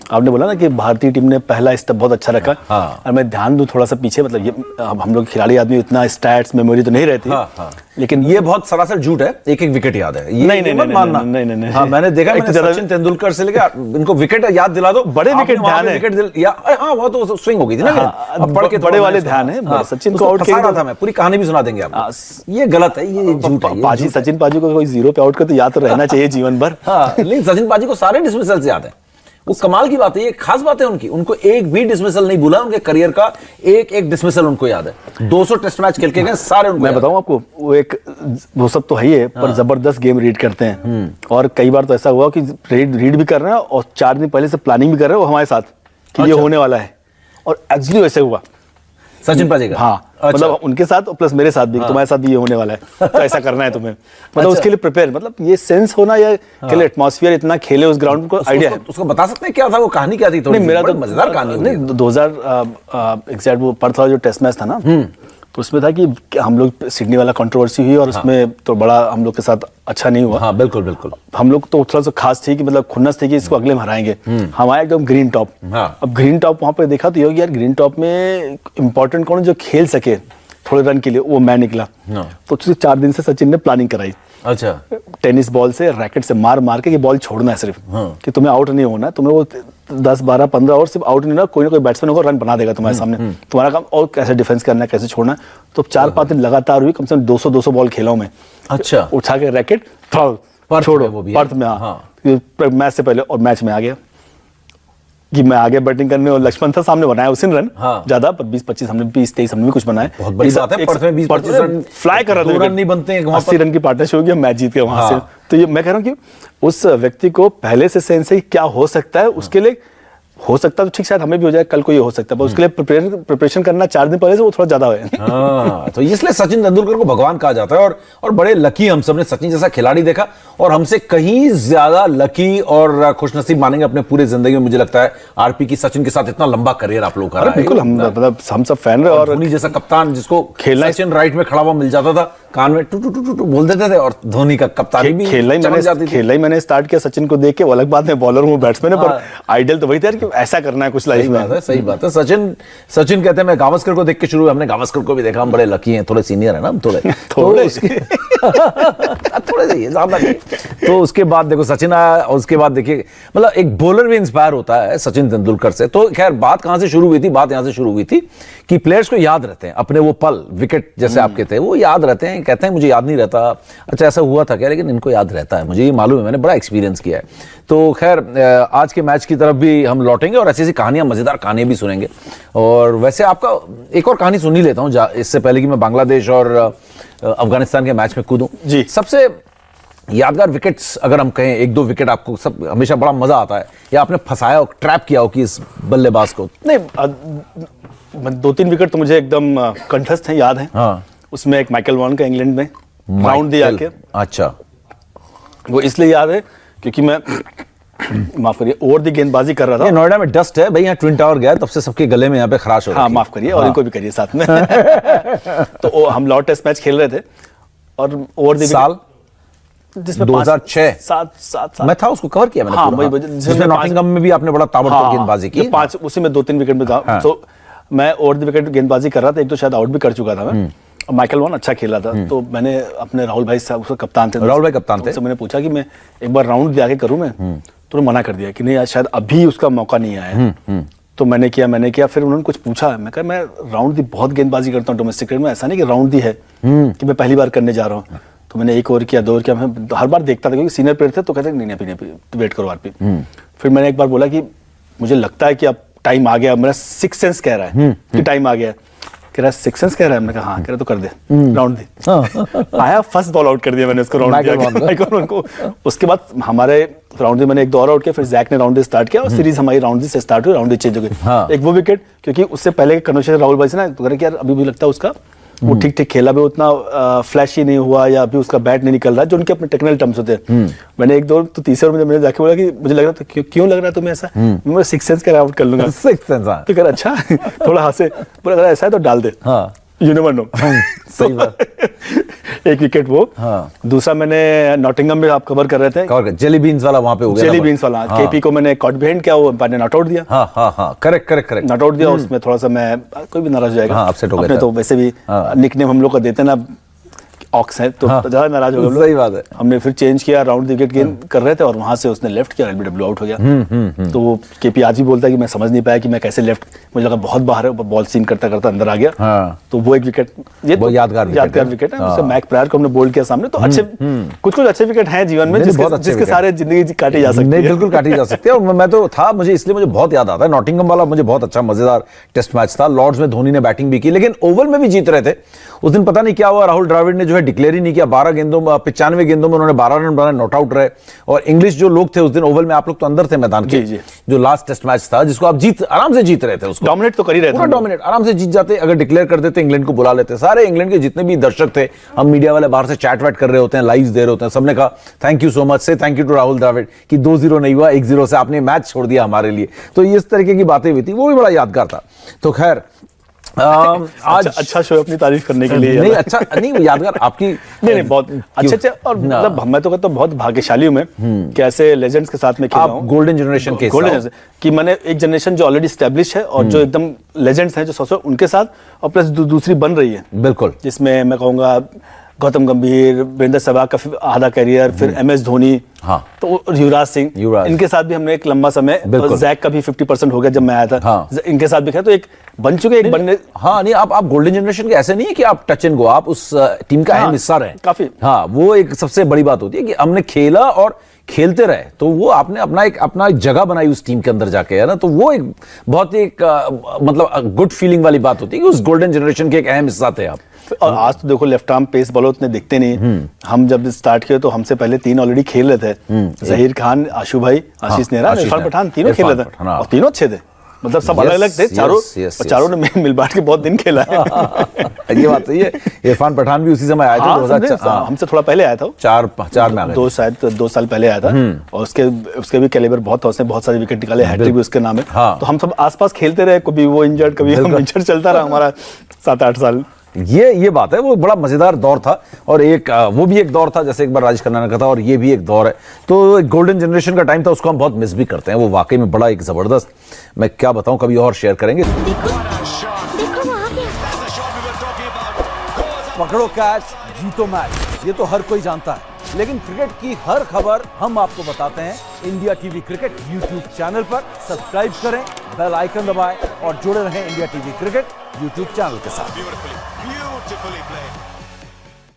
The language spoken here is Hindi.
आपने बोला ना कि भारतीय टीम ने पहला स्टेप बहुत अच्छा रखा। और मैं ध्यान दूं थोड़ा सा पीछे, मतलब ये हम लोग खिलाड़ी आदमी इतना स्टैट्स मेमोरी तो नहीं रहती, लेकिन ये बहुत सरासर झूठ है। एक विकेट याद है, ये नहीं मानना। नहीं। हाँ, मैंने देखा, सचिन तेंदुलकर से लेकर इनको विकेट याद दिला दो, बड़े विकेट ध्यान है, वो तो स्विंग हो गई थी ना, पढ़ के बड़े वाले ध्यान है। सचिन को आउट किया था, मैं पूरी कहानी भी सुना देंगे आपको। ये गलत है, ये झूठ है। पाजी, सचिन पाजी को कोई 0 पे आउट कर तो याद तो रहना चाहिए जीवन भर। लेकिन सचिन पाजी को सारे डिसमिसल याद है। वो कमाल की बात है, ये खास बात है उनकी। उनको एक भी डिसमिसल नहीं भूला, उनके करियर का एक डिसमिसल उनको याद है। 200 टेस्ट मैच खेल के गए सारे उनको। मैं बताऊं आपको, वो सब तो है ही है, पर जबरदस्त गेम रीड करते हैं। और कई बार तो ऐसा हुआ कि रीड भी कर रहे हैं और 4 दिन पहले से प्लानिंग भी कर रहे हैं वो हमारे साथ कि ये होने वाला है, और एक्चुअली वैसे हुआ सचिन पाजी का। हाँ, मतलब उनके साथ प्लस मेरे साथ भी, तुम्हारे साथ भी ये होने वाला है तो ऐसा करना है तुम्हें। मतलब उसके लिए प्रिपेयर, मतलब ये सेंस होना, या खेले एटमॉस्फेयर इतना खेले उस ग्राउंड को आइडिया है। उसको बता सकते हैं क्या था वो, कहानी क्या थी? थोड़ी मेरा तो मजेदार कहानी नहीं, 2000 एग्जैक्ट वो पर्थ वाला जो टेस्ट मैच था ना, तो उसमें था कि हम लोग सिडनी वाला कंट्रोवर्सी हुई और उसमें तो बड़ा हम लोग के साथ अच्छा नहीं हुआ। हाँ, बिल्कुल बिल्कुल। हम लोग तो थोड़ा सा खास थी कि मतलब खुन्नस थी कि इसको अगले में हराएंगे। हम आए एकदम ग्रीन टॉप। अब ग्रीन टॉप वहां पे देखा तो ये यार ग्रीन टॉप में इंपॉर्टेंट कौन जो खेल सके थोड़े रन के लिए, वो मैं निकला। तो 4 दिन से सचिन ने प्लानिंग कराई। अच्छा। टेनिस बॉल से रैकेट से मार के ये बॉल छोड़ना है सिर्फ, कि तुम्हें आउट नहीं होना है, तुम्हें वो 10, 12, 15 ओवर सिर्फ आउट नहीं होना, कोई ना कोई बैट्समैन होगा रन बना देगा तुम्हारे सामने, तुम्हारा काम और कैसे डिफेंस करना है, कैसे छोड़ना है। तो 4-5 दिन लगातार हुई, कम से कम 200 बॉल खेला हूं मैं। अच्छा। उठा के रैकेट छोड़ो, पर्थ में। मैच से पहले और मैच में आ गया कि मैं आगे बैटिंग करने, और लक्ष्मण था सामने, बनाया उसी रन ज्यादा, पर 20-25 हमने 20-23 हमने भी कुछ बनाए। बहुत बड़ी बात है, पर्थ में 20-25 रन फ्लाई कर रहा था, रन नहीं बनते हैं, 80 रन की पार्टनरशिप हो गया, मैच जीत गया वहां से। तो ये मैं कह रहा हूँ कि उस व्यक्ति को पहले से सेंस है क्या हो सकता है, उसके लिए हो सकता है तो ठीक, शायद हमें भी हो जाए, कल को ये हो सकता है, पर उसके लिए प्रिपरेशन करना 4 दिन पहले से वो थोड़ा ज्यादा है। तो इसलिए सचिन तेंदुलकर को भगवान कहा जाता है, और बड़े लकी हम सबने सचिन जैसा खिलाड़ी देखा, और हमसे कहीं ज्यादा लकी और खुशनसीब मानेंगे अपने पूरे जिंदगी में, मुझे लगता है, आरपी की सचिन के साथ इतना लंबा करियर आप लोग का रहा है। बिल्कुल, हम सब फैन रहे। और धोनी जैसा कप्तान जिसको खेलना, सचिन राइट में खड़ा हुआ मिल जाता था, कान में टू टू टू टू बोल देते थे, और धोनी का कप्तानी भी खेलना ही मैंने स्टार्ट किया सचिन को देख के। वो अलग बात है, बॉलर हूँ, बैट्समैन है, पर आइडियल तो वही था कि ऐसा करना है कुछ लाइफ में। सही बात है। सचिन कहते हैं मैं गावस्कर को देख के शुरू, हमने गावस्कर को भी देखा, हम बड़े लकी हैं, थोड़े सीनियर है ना हम, थोड़े थोड़े से ज्यादा नहीं। तो उसके बाद देखो सचिन आया, और उसके बाद देखिए, मतलब एक बॉलर भी इंस्पायर होता है सचिन तेंदुलकर से। तो खैर बात कहां से शुरू हुई थी? बात यहां से शुरू हुई थी कि प्लेयर्स को याद रहते हैं अपने वो पल, विकेट जैसे आपके थे, वो याद रहते हैं। कहते हैं मुझे याद नहीं रहता, अच्छा ऐसा हुआ था क्या, लेकिन इनको याद रहता है, मुझे ये मालूम है, मैंने बड़ा एक्सपीरियंस किया है। तो खैर आज के मैच की तरफ भी हम लौटेंगे और ऐसी ऐसी कहानियां, मजेदार कहानियां भी सुनेंगे। और वैसे आपका एक और कहानी सुन ही लेता हूं इससे पहले कि मैं बांग्लादेश और अफगानिस्तान के मैच में कूदूं जी। सबसे यादगार विकेट्स अगर हम कहें, 1-2 विकेट आपको सब हमेशा बड़ा मजा आता है, या आपने फंसाया हो, ट्रैप किया हो कि इस बल्लेबाज को? नहीं, 2-3 विकेट तो मुझे एकदम कंठस्थ हैं, याद है। उसमें एक माइकल वॉन का इंग्लैंड में राउंड दिया के। अच्छा। वो इसलिए याद है क्योंकि मैं माफ करिए ओवर दी गेंदबाजी कर रहा था। नोएडा में डस्ट है भाई, यहाँ ट्विन टावर गया, तब से सबके गले में यहाँ पे खराश हो रहा है। माफ करिए, और इनको भी करिए साथ में। तो हम लॉर्ड टेस्ट मैच खेल रहे थे, और ओवर दी साल जिसमें 2006 7 मैं था, उसको कवर किया मैंने। जिसमें नॉटिंगम में भी आपने बड़ा ताबड़तोड़ गेंदबाजी की। 5 उसी में 2-3 विकेट में था। तो मैं ओवर द विकेट गेंदबाजी कर रहा था, एक तो शायद आउट भी कर चुका था मैं, और माइकल वॉन अच्छा खेला था। तो मैंने अपने राहुल भाई साहब, उसके कप्तान थे, राहुल भाई कप्तान थे, तो मैंने पूछा कि मैं एक बार राउंड दिया के करूं मैं, तो मना कर दिया कि नहीं यार, शायद अभी उसका मौका नहीं आया। तो मैंने किया। फिर उन्होंने कुछ पूछा, मैं कहा मैं राउंड दी बहुत गेंदबाजी करता हूँ डोमेस्टिक क्रिकेट में, ऐसा नहीं कि राउंड दी है कि मैं पहली बार करने जा रहा हूँ। तो मैंने 1 ओवर किया, 2 ओवर किया, मैं हर बार देखता था क्योंकि सीनियर प्लेयर थे, तो कहते नहीं अभी तो वेट करो आरपी। फिर मैंने एक बार बोला कि मुझे लगता है कि अब टाइम आ गया, मेरा सिक्स सेंस कह रहा है कि टाइम आ गया। कह रहा सिक्स सेंस कह रहा है, मैंने कहा हाँ, कह रहा तो कर दे राउंड दे। आया, फर्स्ट बॉल आउट कर दिया मैंने उसको, राउंड दिया। उसके बाद हमारे राउंड दे मैंने 1-2 और आउट किया, फिर जैक ने राउंड दे स्टार्ट किया, और सीरीज हमारी राउंड दे से स्टार्ट हुई, राउंड दे चेंज हो गई। एक वो विकेट, क्योंकि उससे पहले कन्वर्सेशन राहुल भाई से ना, तो कह रहे कि यार अभी भी लगता है उसका वो ठीक खेला भी, उतना फ्लैश ही नहीं हुआ, या अभी उसका बैट नहीं निकल रहा, जो उनके अपने टेक्निकल टर्म्स होते हैं। मैंने 1-2 तो तीसरे ओवर में मैंने जाके बोला कि मुझे लग रहा था क्यों लग रहा है तुम्हें ऐसा, मैं सिक्स सेंस का आउट कर लूंगा। सिक्स सेंस, तो कह रहा अच्छा, थोड़ा हंसे, बोला अगर ऐसा है तो डाल दे, यू नेवर नो। सही बात। एक विकेट वो। हाँ। दूसरा मैंने नॉटिंघम में, आप कवर कर रहे थे, कवर जेली बीन्स वाला वहां पे हो गया, जेली बीन्स वाला। हाँ। केपी को मैंने कॉट बिहाइंड किया, वो मैंने नॉट आउट दिया। हाँ हाँ हाँ, correct correct correct. Not out दिया, उसमें थोड़ा सा मैं, कोई भी नाराज हो जाएगा। हाँ, upset हो गया अपने था। तो वैसे भी निकनेम हम लोग को देते ना ऑक्स है, तो ज्यादा नाराज हो गए हम लोग। सही बात है। हमने फिर चेंज किया, राउंड विकेट गेन कर रहे थे और वहां से उसने लेफ्ट किया, एलबीडब्ल्यू आउट हो गया। तो वो केपी आज भी बोलता है कि मैं समझ नहीं पाया कि मैं कैसे लेफ्ट, मुझे लगा बहुत बाहर है, बॉल सीम करता करता अंदर आ गया। हाँ। तो वो एक विकेट, ये वो तो यादगार विकेट है। उससे मैक प्रायर को हमने बोल्ड किया सामने। तो अच्छे कुछ अच्छे विकेट हैं जीवन में, जिसके सारे जिंदगी काटी जा सकती है। नहीं, बिल्कुल काटी जा सकती है। और मैं तो था, मुझे इसलिए मुझे बहुत याद आता है नॉटिंघम वाला, मुझे बहुत अच्छा मजेदार टेस्ट मैच था। लॉर्ड्स में धोनी ने बैटिंग भी की, लेकिन ओवल में भी जीत रहे थे। उस दिन पता नहीं क्या हुआ, राहुल द्रविड़ ने जो है डिक्लेयर ही नहीं किया। 95 गेंदों में उन्होंने 12 रन बनाए, नॉट आउट रहे। और इंग्लिश जो लोग थे उस दिन ओवल में, आप लोग तो अंदर थे मैदान के, जी। जो लास्ट टेस्ट मैच था जिसको आप आराम से जीत रहे थे, उसको डोमिनेट तो कर ही रहे थे, पूरा डोमिनेट आराम से जीत जाते। अगर डिक्लेयर कर देते, इंग्लैंड को बुला लेते। सारे इंग्लैंड के जितने भी दर्शक थे, हम मीडिया वाले बाहर से चैट वैट कर रहे होते हैं, लाइव दे रहे होते हैं, सबने कहा thank you so much, say thank you to Rahul Dravid कि 2-0 नहीं हुआ, 1-0 से आपने मैच छोड़ दिया हमारे लिए। तो इस तरीके की बातें हुई थी, वो भी बड़ा यादगार था। तो खैर आज अच्छा शो अपनी तारीफ करने के लिए नहीं, अच्छा नहीं, यादगार आपकी नहीं बहुत अच्छे और मतलब मैं तो कहता हूँ बहुत भाग्यशाली हूँ मैं कि ऐसे लेजेंड्स के साथ में खेला हूँ। गोल्डन जनरेशन के गोल्डन कि मैंने एक जनरेशन जो ऑलरेडी स्टैब्लिश है और जो एकदम लेजेंड्स हैं जो सबसे उनके साथ, और प्लस दूसरी बन रही है। बिल्कुल। जिसमें मैं कहूँगा गौतम गंभीर, वीरेंद्र सहवाग का आधा करियर, फिर MS धोनी, हाँ। तो युवराज सिंह, इनके साथ भी हमने एक लंबा समय, जैक का भी 50% हो गया जब मैं आया था। हाँ। इनके साथ भी खेला, तो एक बन चुके एक बनने। हाँ नहीं, आप गोल्डन जनरेशन के ऐसे नहीं है कि आप टच एंड गो, आप उस टीम का अहम हिस्सा रहे काफी। हाँ, वो एक सबसे बड़ी बात होती है कि हमने खेला और खेलते रहे, तो वो आपने अपना एक जगह बनाई उस टीम के अंदर जाके, है ना। तो वो एक बहुत एक मतलब गुड फीलिंग वाली बात होती है कि उस गोल्डन जनरेशन के एक अहम हिस्सा थे आप। और आज तो देखो लेफ्ट आर्म पेस बॉलर उतने दिखते नहीं। हम जब स्टार्ट किए तो हमसे पहले 3 ऑलरेडी खेल रहे थे, जहीर खान, आशु भाई, आशीष नेहरा, इरफान पठान, तीनों खेल रहे थे और तीनों अच्छे थे। मतलब सब अलग अलग थे, चारों ने मिल बांट के बहुत दिन खेला है। ये बात सही है। इरफान पठान भी उसी समय आया था, 2004, हमसे थोड़ा पहले आया था, 4 में आ गया, 2 साल पहले आया था। और उसके भी कैलिबर बहुत, उसने बहुत सारे विकेट निकाले, हैट्रिक भी उसके नाम है। तो हम सब आसपास खेलते रहे, कभी वो इंजर्ड, कभी हम इंजर्ड, चलता रहा हमारा 7-8 साल। ये बात है, वो बड़ा मजेदार दौर था। और एक वो भी एक दौर था, जैसे एक बार राजेश खन्ना ने कहा था, और ये भी एक दौर है। तो गोल्डन जनरेशन का टाइम था, उसको हम बहुत मिस भी करते हैं। वो वाकई में बड़ा एक जबरदस्त, मैं क्या बताऊं, कभी और शेयर करेंगे। पकड़ो कैच, जीतो मैच, ये तो हर कोई जानता है, लेकिन क्रिकेट की हर खबर हम आपको बताते हैं India TV cricket YouTube channel पर। सब्सक्राइब करें, बेल आइकन दबाएं और जुड़े रहें India TV cricket YouTube channel के साथ।